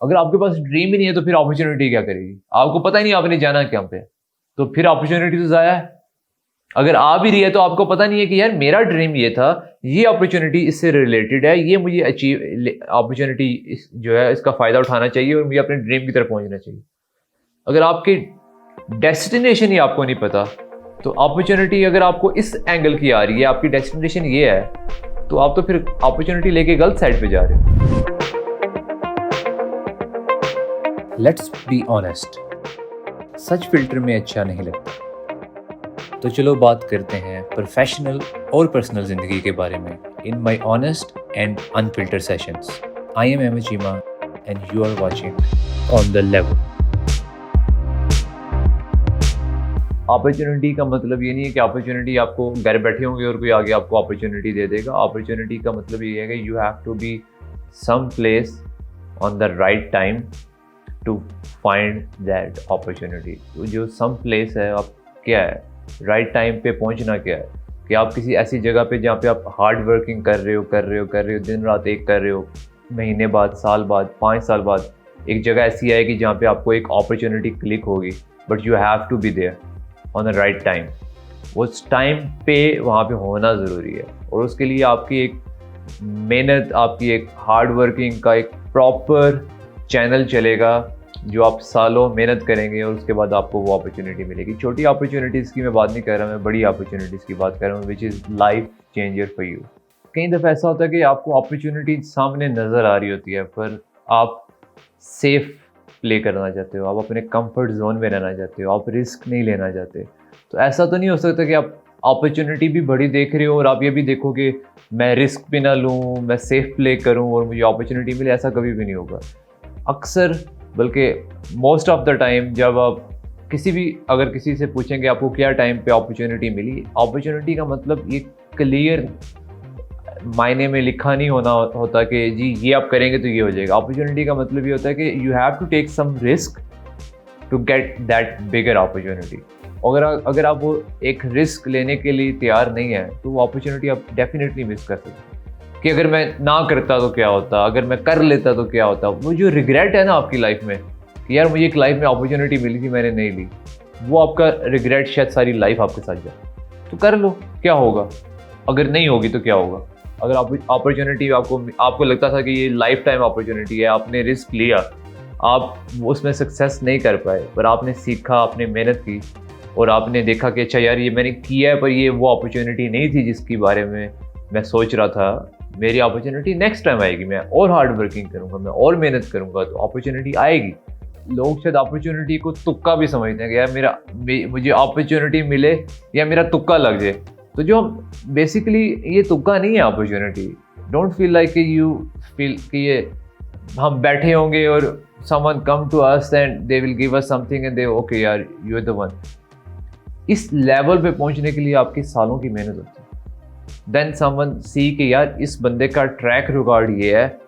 अगर आपके पास ड्रीम ही नहीं है तो फिर अपॉर्चुनिटी क्या करेगी? आपको पता ही नहीं आपने जाना क्या पे, तो फिर अपॉर्चुनिटी तो ज़ाया है। अगर आ भी रही है तो आपको पता नहीं है कि यार मेरा ड्रीम ये था, ये अपॉर्चुनिटी इससे रिलेटेड है, ये मुझे अपॉर्चुनिटी जो है इसका फ़ायदा उठाना चाहिए और मुझे अपने ड्रीम की तरफ पहुंचना चाहिए। अगर आपकी डेस्टिनेशन ही आपको नहीं पता, तो अपॉर्चुनिटी अगर आपको इस एंगल की आ रही है, आपकी डेस्टिनेशन ये है, तो आप तो फिर अपॉर्चुनिटी लेके गलत साइड पे जा रहे हो। Let's be honest, such filter में अच्छा नहीं लगता। तो चलो बात करते हैं प्रोफेशनल और पर्सनल ज़िंदगी के बारे में in my honest and unfiltered sessions. I am M Cheema and you are watching on the level. Opportunity का मतलब ये नहीं है कि अपॉर्चुनिटी आपको घर बैठे होंगे और कोई आगे आपको अपॉर्चुनिटी दे देगा। अपॉर्चुनिटी का मतलब ये है कि you have to be some place on the right time to find that opportunity. तो जो सम प्लेस है, आप क्या है, राइट टाइम पे पहुंचना क्या है कि आप किसी ऐसी जगह पे जहाँ पे आप हार्ड वर्किंग कर रहे हो, दिन रात एक कर रहे हो, महीने बाद, साल बाद, 5 साल बाद एक जगह ऐसी आएगी जहाँ पे आपको एक अपॉर्चुनिटी क्लिक होगी, but you have to be there on the right time. उस टाइम पे वहाँ पे होना ज़रूरी है और उसके लिए आपकी एक मेहनत, आपकी एक हार्ड वर्किंग का एक प्रॉपर चैनल चलेगा जो आप सालों मेहनत करेंगे और उसके बाद आपको वो अपॉर्चुनिटी मिलेगी। छोटी अपॉर्चुनिटीज़ की मैं बात नहीं कर रहा, मैं बड़ी अपॉर्चुनिटीज़ की बात कर रहा हूँ, which is life changer for you. कई दफ़ा ऐसा होता है कि आपको अपॉर्चुनिटी सामने नज़र आ रही होती है, पर आप सेफ प्ले करना चाहते हो, आप अपने कंफर्ट जोन में रहना चाहते हो, आप रिस्क नहीं लेना चाहते। तो ऐसा तो नहीं हो सकता कि आप अपॉर्चुनिटी भी बड़ी देख रहे हो और आप ये भी देखो कि मैं रिस्क भी ना लूँ, मैं सेफ प्ले करूँ और मुझे अपॉर्चुनिटी मिले। ऐसा कभी भी नहीं होगा। अक्सर, बल्कि मोस्ट ऑफ द टाइम, जब आप अगर किसी से पूछेंगे आपको क्या टाइम पे अपॉर्चुनिटी मिली, अपॉर्चुनिटी का मतलब ये क्लियर मायने में लिखा नहीं होता कि जी ये आप करेंगे तो ये हो जाएगा। अपॉर्चुनिटी का मतलब ये होता है कि you have to take some risk to get that bigger opportunity. अगर आप वो एक रिस्क लेने के लिए तैयार नहीं है तो वो अपॉर्चुनिटी आप डेफिनेटली मिस कर सकते हैं कि अगर मैं ना करता तो क्या होता, अगर मैं कर लेता तो क्या होता। वो जो रिग्रेट है ना आपकी लाइफ में कि यार मुझे एक लाइफ में अपॉर्चुनिटी मिली थी, मैंने नहीं ली, वो आपका रिग्रेट शायद सारी लाइफ आपके साथ जाए। तो कर लो, क्या होगा? अगर नहीं होगी तो क्या होगा? अगर अपॉर्चुनिटी आपको लगता था कि ये लाइफ टाइम अपॉर्चुनिटी है, आपने रिस्क लिया, आप उसमें सक्सेस नहीं कर पाए, पर आपने सीखा, आपने मेहनत की और आपने देखा कि अच्छा यार ये मैंने किया है, पर ये वो अपॉर्चुनिटी नहीं थी जिसके बारे में मैं सोच रहा था। मेरी अपॉर्चुनिटी नेक्स्ट टाइम आएगी, मैं और हार्ड वर्किंग करूँगा, मैं और मेहनत करूँगा, तो अपॉर्चुनिटी आएगी। लोग शायद अपॉर्चुनिटी को तुक्का भी समझते हैं कि यार मुझे अपॉर्चुनिटी मिले या मेरा तुक्का लग जाए। तो जो बेसिकली ये तुक्का नहीं है opportunity. Don't feel like you feel कि ये हम बैठे होंगे और someone come to us and they will give us something and they okay यार यू आर द वन। इस लेवल पे पहुंचने के लिए आपकी सालों की मेहनत होती है। देन समवन सी कि यार इस बंदे का ट्रैक रिकॉर्ड ये है,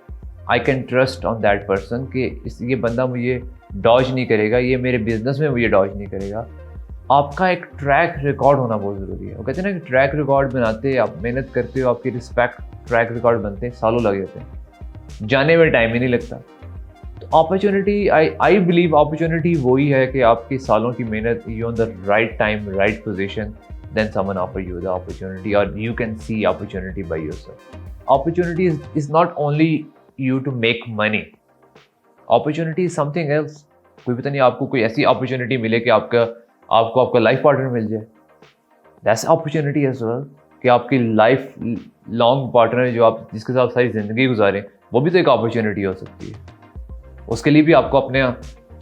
I can trust on that person कि ये बंदा मुझे डॉज नहीं करेगा, ये मेरे बिजनेस में मुझे डॉज नहीं करेगा। आपका एक ट्रैक रिकॉर्ड होना बहुत ज़रूरी है। वो कहते हैं ना कि ट्रैक रिकॉर्ड बनाते, आप मेहनत करते हो, आपकी रिस्पेक्ट ट्रैक रिकॉर्ड बनते हैं, सालों लग जाते हैं, जाने में टाइम ही नहीं लगता। तो अपॉर्चुनिटी, आई बिलीव अपॉर्चुनिटी वही है कि आपकी सालों की मेहनत, you on the right time, right position, then someone offer you the opportunity or you can see opportunity by yourself. Opportunity is not only you to make money. Opportunity is something else. कोई पता नहीं आपको कोई ऐसी opportunity मिले कि आपका life partner मिल जाए। That's opportunity as well. कि आपकी लाइफ लॉन्ग पार्टनर जो आप जिसके साथ सारी ज़िंदगी गुजारें, वो भी तो एक अपॉर्चुनिटी हो सकती है। उसके लिए भी आपको अपने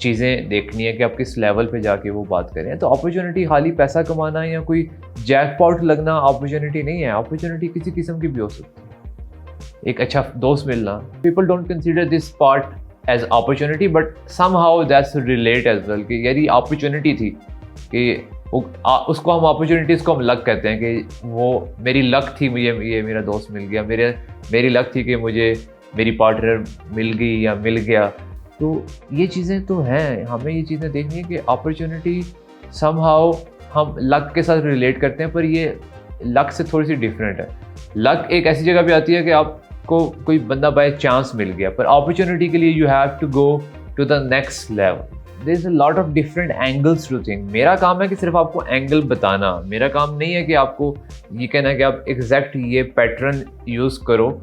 चीज़ें देखनी है कि आप किस लेवल पे जाके वो बात करें। तो अपॉर्चुनिटी खाली पैसा कमाना या कोई जैकपॉट लगना अपॉर्चुनिटी नहीं है। अपॉर्चुनिटी किसी किस्म की भी हो सकती है। एक अच्छा दोस्त मिलना, people don't consider this part as opportunity but somehow that's relate as well कि यार ये अपॉर्चुनिटी थी कि उसको हम अपॉर्चुनिटीज़ को हम लक कहते हैं कि वो मेरी लक थी, मुझे ये मेरा दोस्त मिल गया, मेरी लक थी कि मुझे मेरी पार्टनर मिल गई या मिल गया। तो ये चीज़ें तो हैं, हमें ये चीज़ें देखनी है कि अपॉर्चुनिटी समहाउ हम लक के साथ रिलेट करते हैं, पर ये लक से थोड़ी सी डिफरेंट है। लक एक ऐसी जगह पे आती है कि आप आपको कोई बंदा बाय चांस मिल गया, पर अपॉर्चुनिटी के लिए you have to go to the next level. There is a lot of different angles to think. मेरा काम है कि सिर्फ आपको एंगल बताना, मेरा काम नहीं है कि आपको ये कहना कि आप एग्जैक्ट ये पैटर्न यूज़ करो।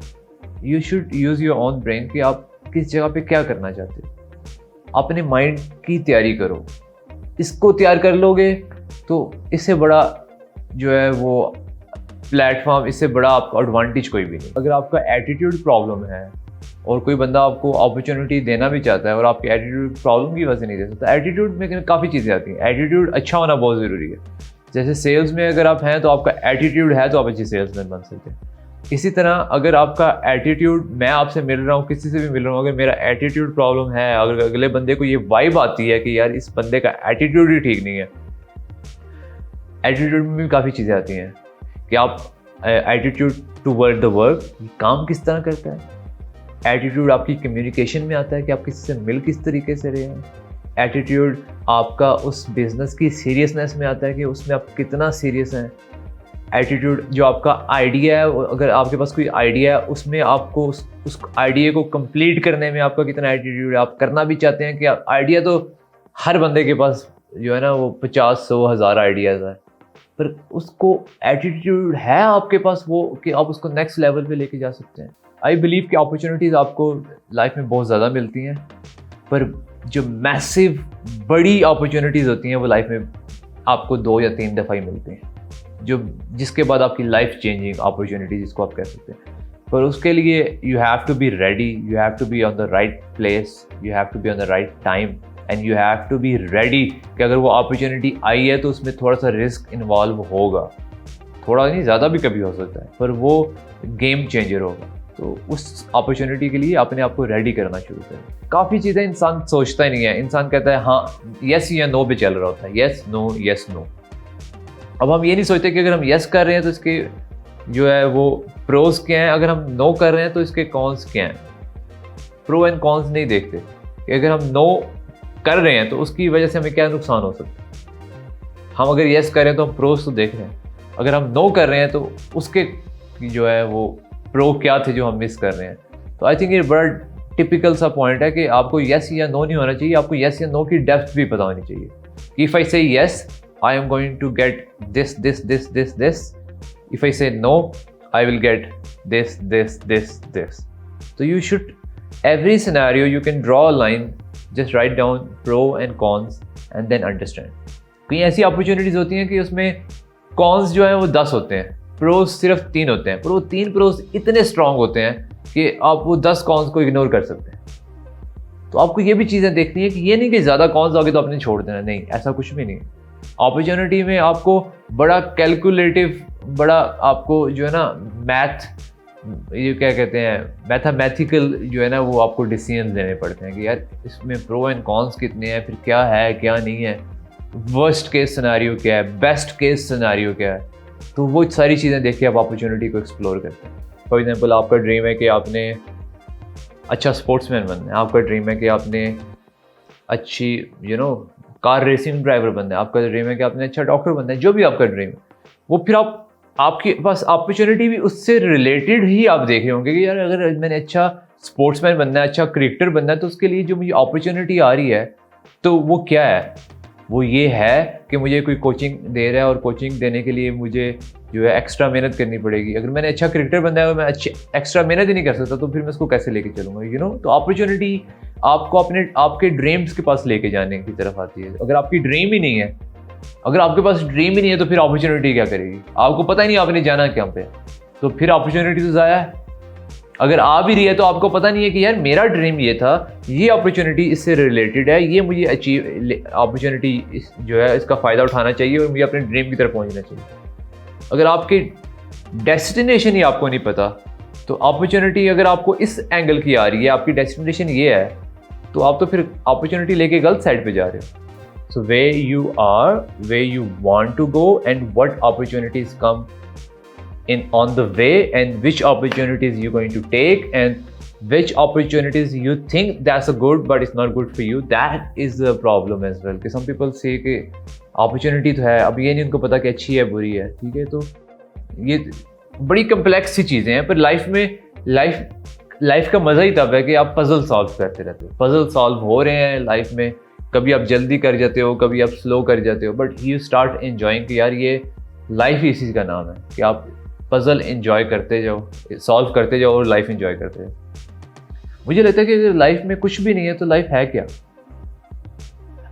You should use your own brain कि आप किस जगह पे क्या करना चाहते हो। अपने माइंड की तैयारी करो, इसको तैयार कर लोगे तो इससे बड़ा जो है वो प्लेटफॉर्म, इससे बड़ा आपका एडवांटेज कोई भी नहीं। अगर आपका एटीट्यूड प्रॉब्लम है और कोई बंदा आपको अपॉर्चुनिटी देना भी चाहता है और आपकी एटीट्यूड प्रॉब्लम की वजह से नहीं दे सकता, एटीट्यूड में काफ़ी चीज़ें आती हैं। एटीट्यूड अच्छा होना बहुत ज़रूरी है। जैसे सेल्स में अगर आप हैं तो आपका एटीट्यूड है तो आप अच्छी सेल्समैन बन सकते हैं। इसी तरह अगर आपका एटीट्यूड, मैं आपसे मिल रहा हूँ, किसी से भी मिल रहा हूँ, अगर मेरा एटीट्यूड प्रॉब्लम है, अगर अगले बंदे को ये वाइब आती है कि यार इस बंदे का एटीट्यूड ही ठीक नहीं है। एटीट्यूड में भी काफ़ी चीज़ें आती हैं कि आप एटीट्यूड टुवर्ड द वर्क, काम किस तरह करता है। एटीट्यूड आपकी कम्युनिकेशन में आता है कि आप किसी से मिल किस तरीके से रहे हैं। एटीट्यूड आपका उस बिज़नेस की सीरियसनेस में आता है कि उसमें आप कितना सीरियस हैं। एटीट्यूड जो आपका आइडिया है, अगर आपके पास कोई आइडिया है उसमें आपको उस आइडिया को कंप्लीट करने में आपका कितना एटीट्यूड है। आप करना भी चाहते हैं कि आइडिया तो हर बंदे के पास जो है ना वो 50, 100, 1000 आइडियाज़ है, पर उसको एटीट्यूड है आपके पास वो कि आप उसको नेक्स्ट लेवल पे लेके जा सकते हैं। आई बिलीव कि अपॉर्चुनिटीज़ आपको लाइफ में बहुत ज़्यादा मिलती हैं, पर जो मैसिव बड़ी अपॉर्चुनिटीज़ होती हैं वो लाइफ में आपको 2 या 3 दफ़ा ही मिलती हैं, जो जिसके बाद आपकी लाइफ चेंजिंग अपॉर्चुनिटी जिसको आप कह सकते हैं। पर उसके लिए you have to be ready, you have to be on the right place, you have to be on the right time and you have to be ready कि अगर वो अपॉर्चुनिटी आई है तो उसमें थोड़ा सा रिस्क इन्वॉल्व होगा, थोड़ा नहीं ज़्यादा भी कभी हो सकता है, पर वो गेम चेंजर होगा। तो उस अपॉर्चुनिटी के लिए अपने आप को रेडी करना शुरू करें। काफ़ी चीज़ें इंसान सोचता ही नहीं है, इंसान कहता है हाँ येस या नो पे चल रहा होता है, येस नो येस नो। अब हम ये नहीं सोचते कि अगर हम येस कर रहे हैं तो इसके जो है वो प्रोज क्या हैं, अगर हम नो कर रहे हैं तो इसके कॉन्स क्या हैं। प्रो एंड कॉन्स नहीं देखते कि अगर हम नो कर रहे हैं तो उसकी वजह से हमें क्या नुकसान हो सकता है। हम अगर येस कर रहे हैं तो हम प्रोज तो देख रहे हैं, अगर हम नो कर रहे हैं तो उसके जो है वो प्रो क्या थे जो हम मिस कर रहे हैं। तो आई थिंक ये बड़ा टिपिकल सा पॉइंट है कि आपको येस या नो नहीं होना चाहिए, आपको येस या नो की डेप्थ भी पता होनी चाहिए कि इफ़ आई से yes I am going to get this. If I say no, I will get this. So you should, every scenario you can draw a line, just write down pro and cons and then understand. कई ऐसी opportunities होती हैं कि उसमें cons जो है वो 10 होते हैं, प्रोज सिर्फ 3 होते हैं, पर वो 3 प्रोज इतने स्ट्रांग होते हैं कि आप वो 10 कॉन्स को इग्नोर कर सकते हैं। तो आपको ये भी चीज़ें देखनी है कि ये नहीं कि ज़्यादा कॉन्स आ गए तो आपने छोड़ देना, नहीं, ऐसा कुछ भी नहीं। अपॉर्चुनिटी में आपको बड़ा कैलकुलेटिव, बड़ा आपको जो है ना मैथ, ये क्या कहते हैं, मैथमेटिकल जो है ना वो आपको डिसीजन लेने पड़ते हैं कि यार इसमें प्रो एंड कॉन्स कितने हैं, फिर क्या है क्या नहीं है, वर्स्ट केस सिनेरियो क्या है, बेस्ट केस सिनेरियो क्या है। तो वो सारी चीज़ें देख के आप अपॉर्चुनिटी को एक्सप्लोर करते हैं। फॉर एग्जांपल आपका ड्रीम है कि आपने अच्छा स्पोर्ट्समैन बनना है, आपका ड्रीम है कि आपने अच्छी कार रेसिंग ड्राइवर बनना है, आपका ड्रीम है कि आपने अच्छा डॉक्टर बनना है, जो भी आपका ड्रीम है वो फिर आपके पास अपॉर्चुनिटी भी उससे रिलेटेड ही आप देख रहे होंगे कि यार अगर मैंने अच्छा स्पोर्ट्समैन बनना है, अच्छा क्रिकेटर बनना है, तो उसके लिए जो मुझे अपॉर्चुनिटी आ रही है तो वो क्या है। वो ये है कि मुझे कोई कोचिंग दे रहा है और कोचिंग देने के लिए मुझे जो है एक्स्ट्रा मेहनत करनी पड़ेगी। अगर मैंने अच्छा क्रिकेटर बनना है और मैं अच्छी एक्स्ट्रा मेहनत ही नहीं कर सकता तो फिर मैं उसको कैसे लेके चलूँगा। तो अपॉर्चुनिटी आपको आपके ड्रीम्स के पास लेके जाने की तरफ आती है। अगर आपकी ड्रीम ही नहीं है, अगर आपके पास ड्रीम ही नहीं है तो फिर अपॉर्चुनिटी क्या करेगी, आपको पता ही नहीं आपने जाना क्या पे, तो फिर अपॉर्चुनिटी तो ज़ाया है। अगर आ भी रही है तो आपको पता नहीं है कि यार मेरा ड्रीम ये था, ये अपॉर्चुनिटी इससे रिलेटेड है, ये मुझे अपॉर्चुनिटी जो है इसका फ़ायदा उठाना चाहिए और मुझे अपने ड्रीम की तरफ पहुंचना चाहिए। अगर आपकी डेस्टिनेशन ही आपको नहीं पता तो अपॉर्चुनिटी अगर आपको इस एंगल की आ रही है, आपकी डेस्टिनेशन ये है, तो आप तो फिर अपॉर्चुनिटी लेके गलत साइड पे जा रहे हो। So way you are, way you want to go and what opportunities come in on the way and which opportunities you're going to take and which opportunities you think that's a good but it's not good for you, that is the problem as well. कि some people say कि opportunity तो है, अब ये नहीं उनको पता कि अच्छी है बुरी है, ठीक है। तो ये बड़ी कम्प्लेक्स सी चीज़ें हैं, पर लाइफ में लाइफ का मज़ा ही तब है कि आप पजल सॉल्व करते रहते हो, पजल सॉल्व हो रहे हैं लाइफ में, कभी आप जल्दी कर जाते हो, कभी आप स्लो कर जाते हो, बट यू स्टार्ट एंजॉइंग कि यार ये लाइफ ही इसी का नाम है कि आप पजल एंजॉय करते जाओ, सॉल्व करते जाओ और लाइफ एंजॉय करते जाओ। मुझे लगता है कि लाइफ में कुछ भी नहीं है तो लाइफ है क्या?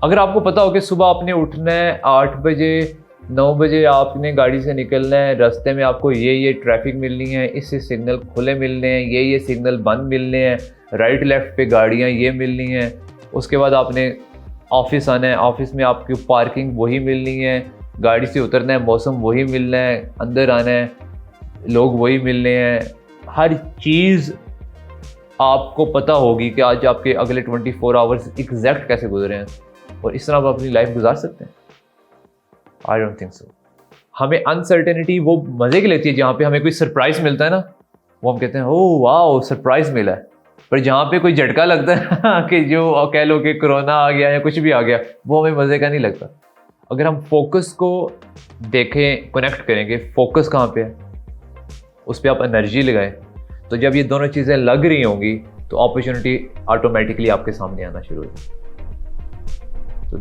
अगर आपको पता हो कि सुबह आपने उठना है 8 बजे 9 बजे आपने गाड़ी से निकलना है, रास्ते में आपको ये ट्रैफिक मिलनी है, इससे सिग्नल खुले मिलने हैं, ये सिग्नल बंद मिलने हैं, राइट लेफ्ट पे गाड़ियाँ ये मिलनी हैं, उसके बाद आपने ऑफिस आना है, ऑफिस में आपकी पार्किंग वही मिलनी है, गाड़ी से उतरना है, मौसम वही मिलना है, अंदर आना है, लोग वही मिलने हैं, हर चीज़ आपको पता होगी कि आज आपके अगले 24 आवर्स एग्जैक्ट कैसे गुजरे हैं, और इस तरह आप अपनी लाइफ गुजार सकते हैं? I don't think so. हमें अनसर्टेनिटी वो मज़े की लगती है जहाँ पे हमें कोई सरप्राइज मिलता है ना, वो हम कहते हैं ओह वाह सरप्राइज मिला है, पर जहाँ पे कोई झटका लगता है कि जो कह लो कि कोरोना आ गया या कुछ भी आ गया, वो हमें मज़े का नहीं लगता। अगर हम फोकस को देखें, कनेक्ट करेंगे, फोकस कहाँ पे है, उस पर आप एनर्जी लगाएं, तो जब ये दोनों चीज़ें लग रही होंगी तो अपॉर्चुनिटी ऑटोमेटिकली आपके सामने आना शुरू हो जाएगी। So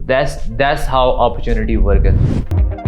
that's how opportunity work is.